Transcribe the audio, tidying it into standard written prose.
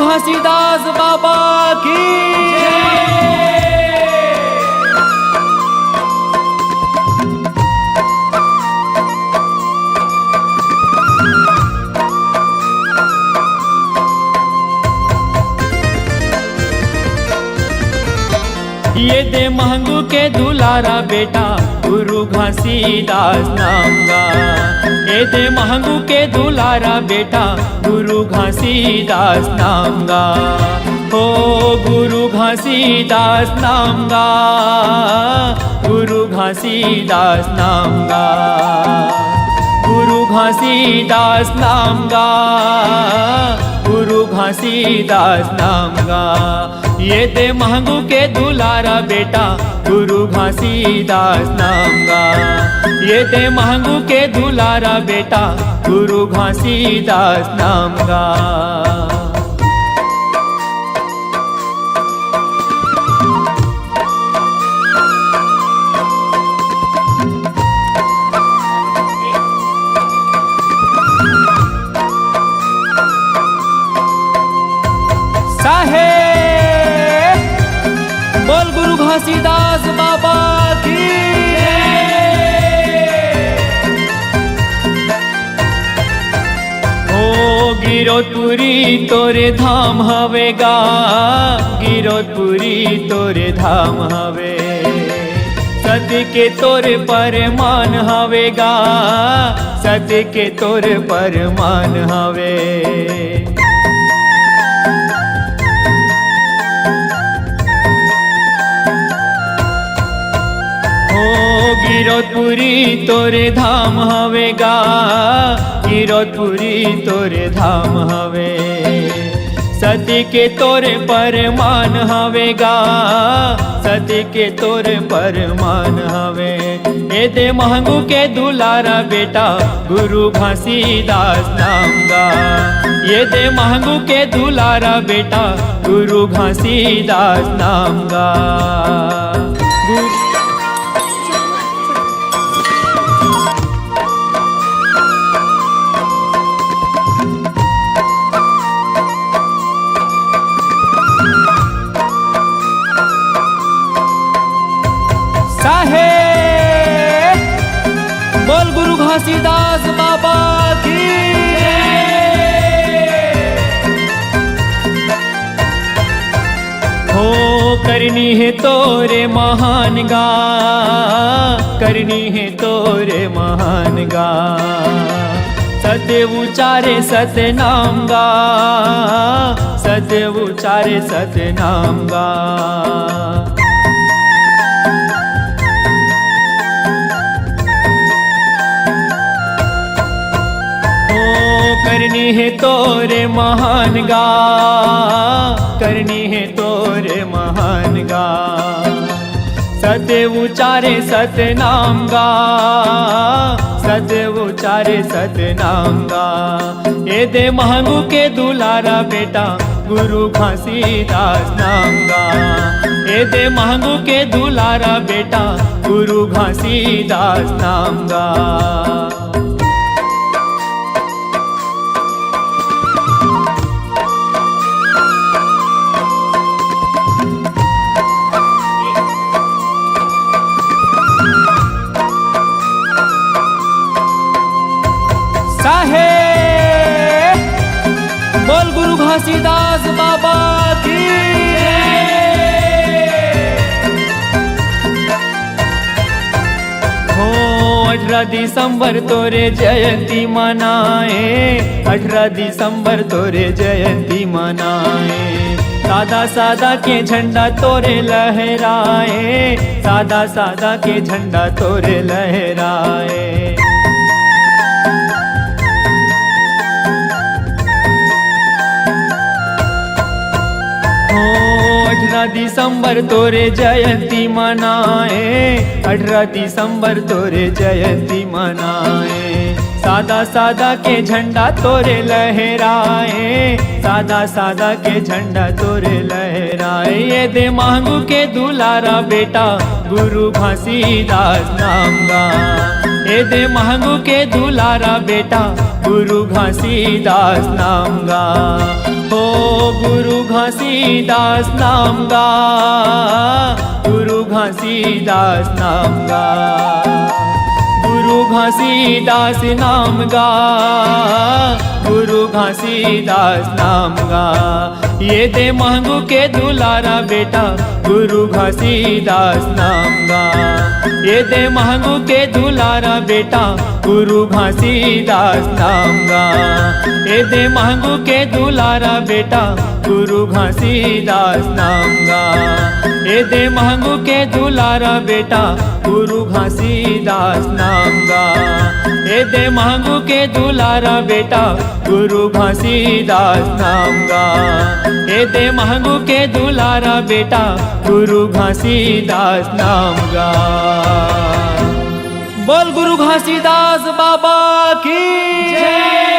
घासीदास बाबा की ये दे महंगू के दुलारा बेटा गुरु घासीदास नाम गा। ये दे महंगू के दुलारा बेटा गुरु घासीदास नाम गा। हो गुरु घासीदास नाम गा, गुरु घासीदास नाम गा, गुरु घासीदास नाम गा, गुरु घासीदास नाम गा। ये दे महंगू के दुलारा बेटा गुरु घासीदास नाम गा। ये दे महंगू के दुलारा बेटा गुरु घासीदास नाम गा। बोल गुरु घासीदास बाबा की। ओ गिरोधपुरी तोरे धाम हवेगा, गिरोधपुरी तोरे धाम हवे। सत्य के तोरे परमान हवेगा, सत्य के तोरे परमान हवे। गिरोधपुरी तोरे धाम हवेगा, गिरोधपुरी तोरे धाम हवे। सत्य के तोरे परमान हवेगा, सत्य के तोरे परमान हवे। ये दे महंगू के दुलारा बेटा गुरु घासीदास नाम गा। ये दे महंगू के दुलारा बेटा गुरु घासीदास नाम गा। बोल गुरु घासीदास बाबा की। हो करनी है तोरे महान गा, करनी है तोरे महान गा। सत्य उचारे सत्य नाम गा, सत्य उचारे सत्य नाम गा। करनी है तोरे महान गा, करनी है तोरे महान गा। सत्य उचारे सत्य नाम गा, सत्य उचारे सत्य नाम गा। ये दे महंगू के दुलारा बेटा गुरु घासीदास नाम गा। ये दे महंगू के दुलारा बेटा गुरु घासीदास नाम गा। बोल गुरु घासीदास बाबा की। हो 18 दिसंबर तोरे जयंती मनाए, 18 दिसंबर तोरे जयंती मनाए। सादा सादा के झंडा तोरे लहराए, सादा सादा के झंडा तोरे लहराए। 18 दिसंबर तोरे जयंती मनाए, 18 दिसंबर तोरे जयंती मनाए। सादा सादा के झंडा तोरे लहराए, सादा सादा के झंडा तोरे लहराए। ये दे महंगू के दुलारा बेटा गुरु घासीदास नाम गा। ये दे महंगू के दुलारा बेटा गुरु घासीदास नाम गा। हो गुरु घासीदास नाम गा, गुरु घासीदास नाम गा, गुरु घासीदास नाम गा, गुरु घासीदास नाम गा। ये दे महंगू के दुलारा बेटा गुरु घासीदास नाम गा, ये दे महंगू के दुलारा बेटा गुरु घासीदास नाम गा, ये दे महंगू के दुलारा बेटा गुरु घासीदास नाम गा, ये दे महंगू के दुलारा बेटा गुरु घासीदास नाम गा, ये दे महंगू के दुलारा बेटा गुरु घासीदास नाम गा, ये दे महंगू के दुलारा बेटा गुरु घासीदास नाम गा। बोल गुरु घासीदास बाबा की जय।